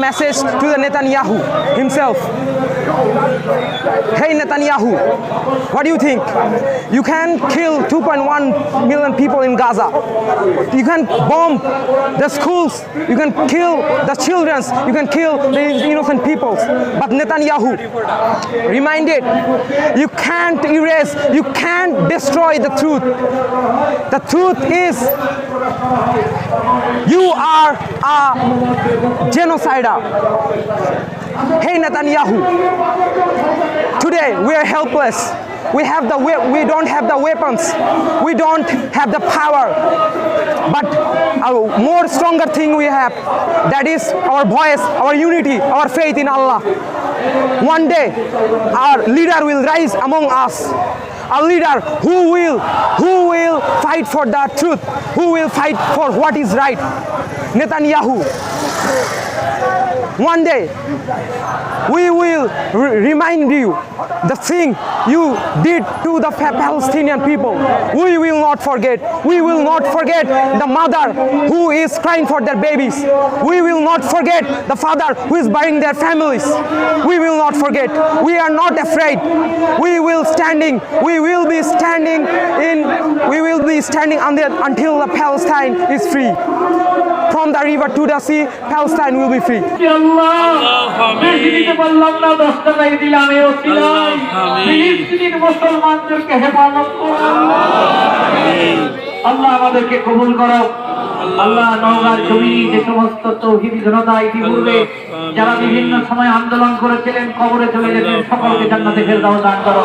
message to the Netanyahu himself. Hey Netanyahu, what do you think? You can kill 2.1 million people in Gaza. You can bomb the schools. You can kill the children. You can kill the innocent people. But Netanyahu, reminded, you can't erase, you can't destroy the truth. The truth is, you are a genocider. Hey Netanyahu, today we are helpless. We don't have the weapons. We don't have the power. But a more stronger thing we have, that is our voice, our unity, our faith in Allah. One day, our leader will rise among us. A leader who will fight for the truth, who will fight for what is right. Netanyahu, one day we will remind you the thing you did to the Palestinian people. We will not forget. We will not forget the mother who is crying for their babies. We will not forget the father who is burying their families. We will not forget. We are not afraid. We will be standing until the Palestine is free. From the river to the sea, Palestine will be free. আল্লাহ আমাদেরকে কবুল করো। আল্লাহ নওগাঁর জমিনে যে সমস্ত তৌহিদি জনতা ইতিপূর্বে যারা বিভিন্ন সময় আন্দোলন করেছিলেন, কবরে চলে গেছেন, সকলকে জান্নাতে ফেরদাউস দান করো।